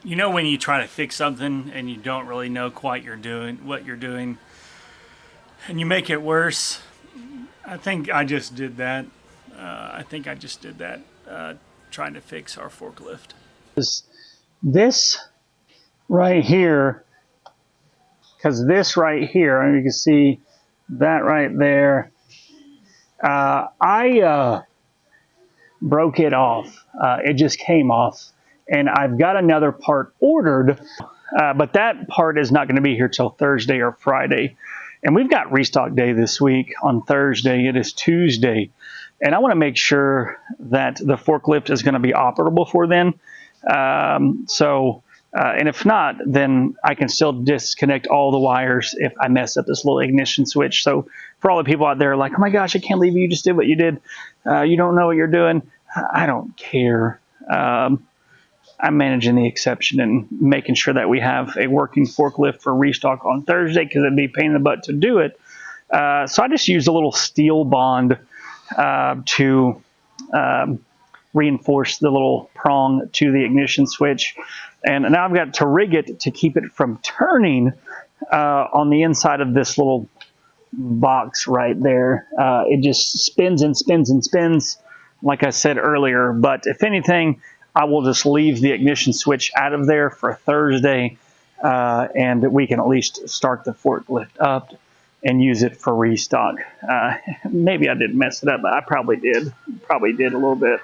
You know when you try to fix something and you don't really know quite what you're doing, and you make it worse? I think I just did that. Trying to fix our forklift. This right here, because this right here, and you can see that right there, I broke it off. It just came off. And I've got another part ordered, but that part is not going to be here till Thursday or Friday. And we've got restock day this week on Thursday. It is Tuesday. And I want to make sure that the forklift is going to be operable for then. And if not, then I can still disconnect all the wires if I mess up this little ignition switch. So for all the people out there like, oh my gosh, I can't believe you just did what you did. You don't know what you're doing. I don't care. I'm managing the exception and making sure that we have a working forklift for restock on Thursday because it'd be a pain in the butt to do it. So I just used a little steel bond to reinforce the little prong to the ignition switch. And now I've got to rig it to keep it from turning on the inside of this little box right there. It just spins and spins and spins, like I said earlier. But if anything, I will just leave the ignition switch out of there for Thursday, and we can at least start the forklift up and use it for restock. Maybe I did mess it up, but I probably did. Probably did a little bit.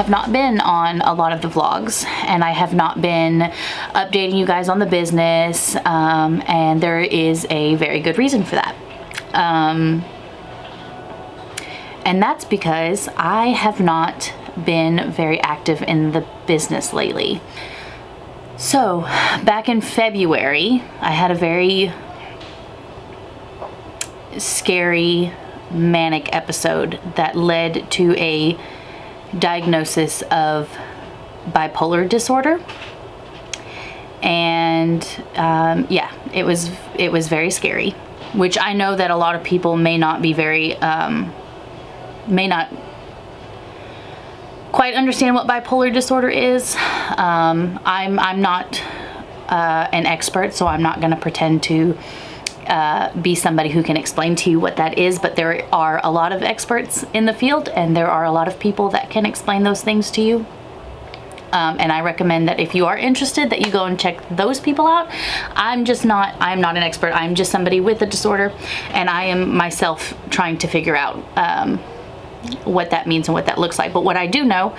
Not been on a lot of the vlogs, and I have not been updating you guys on the business, and there is a very good reason for that, and that's because I have not been very active in the business lately. So back in February, I had a very scary manic episode that led to a diagnosis of bipolar disorder, and yeah, it was very scary, which I know that a lot of people may not quite understand what bipolar disorder is. I'm not an expert, so I'm not going to pretend to be somebody who can explain to you what that is, but there are a lot of experts in the field, and there are a lot of people that can explain those things to you. And I recommend that if you are interested, that you go and check those people out. I'm not an expert. I'm just somebody with a disorder, and I am myself trying to figure out what that means and what that looks like. But what I do know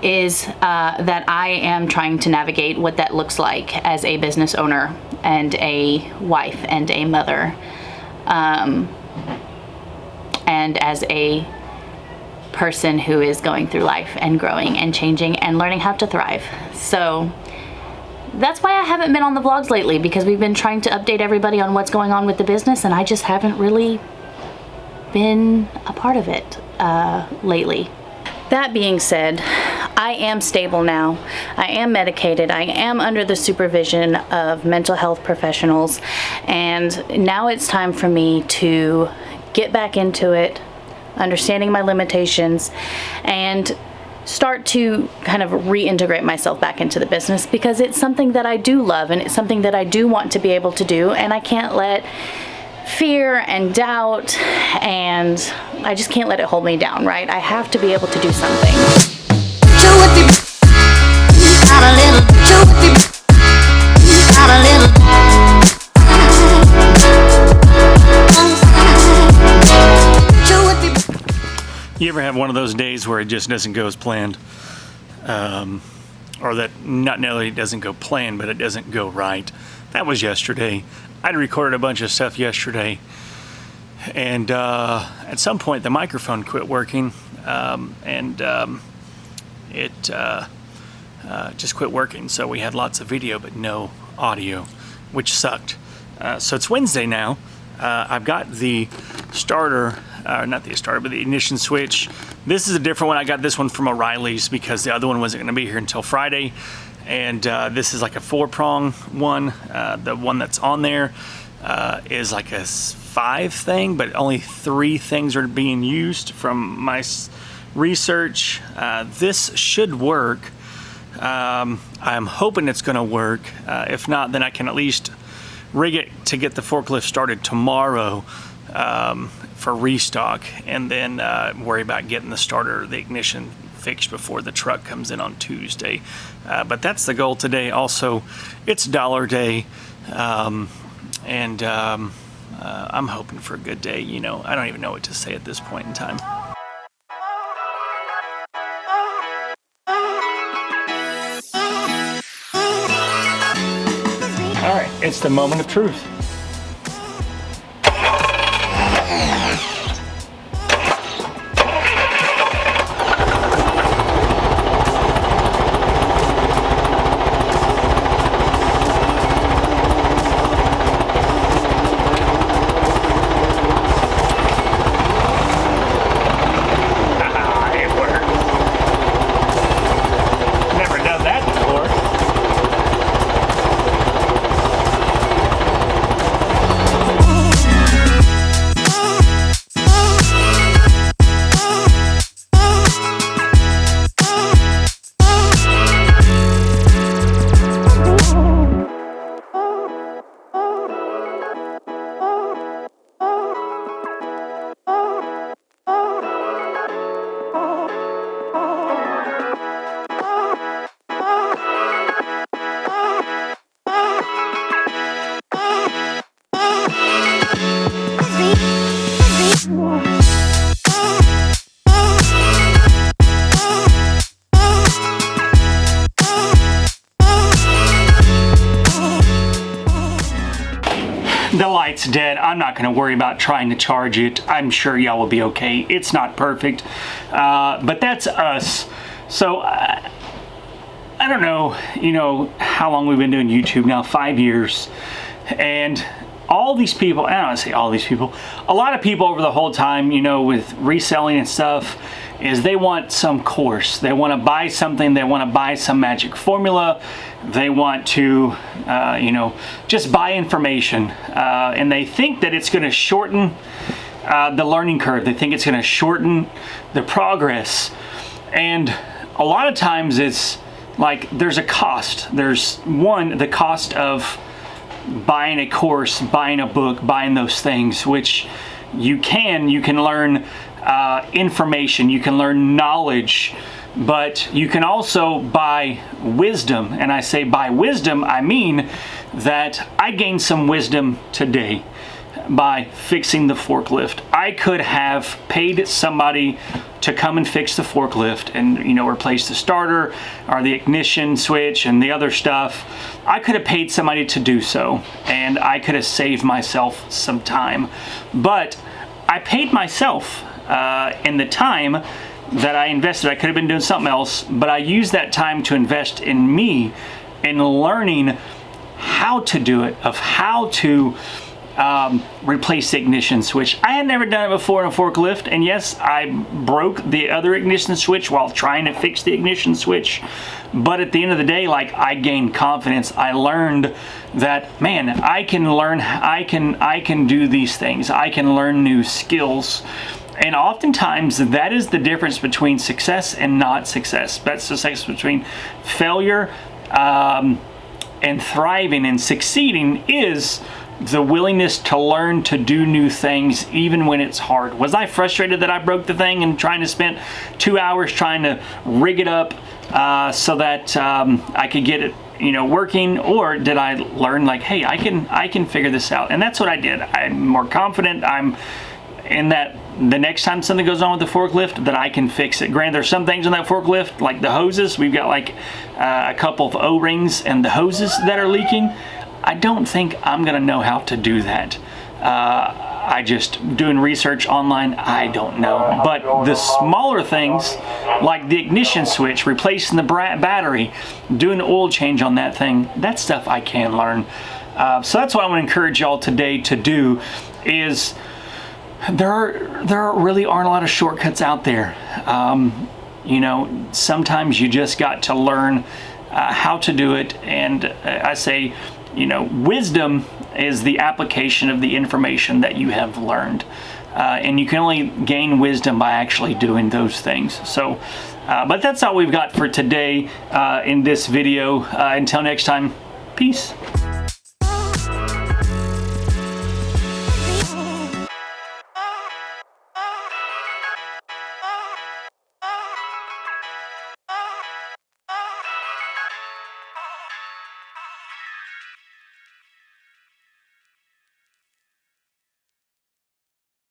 is that I am trying to navigate what that looks like as a business owner and a wife and a mother, and as a person who is going through life and growing and changing and learning how to thrive. So that's why I haven't been on the vlogs lately, because we've been trying to update everybody on what's going on with the business, and I just haven't really been a part of it lately. That being said, I am stable now. I am medicated. I am under the supervision of mental health professionals, and now it's time for me to get back into it, understanding my limitations, and start to kind of reintegrate myself back into the business, because it's something that I do love, and it's something that I do want to be able to do, and I can't let fear and doubt, and I just can't let it hold me down, right? I have to be able to do something. You ever have one of those days where it just doesn't go as planned? Or that not necessarily doesn't go planned, but it doesn't go right. That was yesterday. I'd recorded a bunch of stuff yesterday, and at some point the microphone quit working, and it just quit working. So we had lots of video but no audio, which sucked. So it's Wednesday now. I've got the starter, not the starter, but the ignition switch. This is a different one. I got this one from O'Reilly's because the other one wasn't going to be here until Friday. And this is like a 4-prong one. The one that's on there is like a 5 thing, but only 3 things are being used from my research. This should work. I'm hoping it's going to work. If not, then I can at least rig it to get the forklift started tomorrow for restock, and then worry about getting the starter, the ignition fixed before the truck comes in on Tuesday. But that's the goal today. Also, it's dollar day, and I'm hoping for a good day. You know, I don't even know what to say at this point in time. All right, it's the moment of truth. The light's dead. I'm not going to worry about trying to charge it. I'm sure y'all will be okay. It's not perfect, but that's us. So I don't know, you know, how long we've been doing YouTube now, 5 years, and all these people, I don't want to say all these people, a lot of people over the whole time, you know, with reselling and stuff, is they want some course. They want to buy something. They want to buy some magic formula. They want to, you know, just buy information. And they think that it's going to shorten the learning curve. They think it's going to shorten the progress. And a lot of times it's like there's a cost. There's one, the cost of buying a course, buying a book, buying those things, which you can learn information, you can learn knowledge, but you can also buy wisdom. And I say buy wisdom, I mean that I gained some wisdom today by fixing the forklift. I could have paid somebody to come and fix the forklift and, you know, replace the starter or the ignition switch and the other stuff. I could have paid somebody to do so, and I could have saved myself some time. But I paid myself in the time that I invested. I could have been doing something else, but I used that time to invest in me, in learning how to do it, of how to replace the ignition switch. I had never done it before in a forklift, and yes, I broke the other ignition switch while trying to fix the ignition switch. But at the end of the day, like, I gained confidence. I learned that, man, I can learn, I can do these things. I can learn new skills. And oftentimes that is the difference between success and not success. That's the difference between failure and thriving and succeeding, is the willingness to learn to do new things even when it's hard. Was I frustrated that I broke the thing and trying to spend 2 hours trying to rig it up so that I could get it, you know, working? Or did I learn, like, hey, I can figure this out? And that's what I did. I'm more confident. I'm in that the next time something goes on with the forklift, that I can fix it. Granted, there's some things on that forklift, like the hoses. We've got like a couple of O-rings and the hoses that are leaking. I don't think I'm gonna know how to do that. I just doing research online, I don't know. But the smaller things, like the ignition switch, replacing the battery, doing the oil change on that thing, that stuff I can learn. So that's what I want to encourage y'all today to do. Is there really aren't a lot of shortcuts out there. You know, sometimes you just got to learn how to do it. And I say, you know, wisdom is the application of the information that you have learned. And you can only gain wisdom by actually doing those things. So, but that's all we've got for today in this video. Until next time, peace.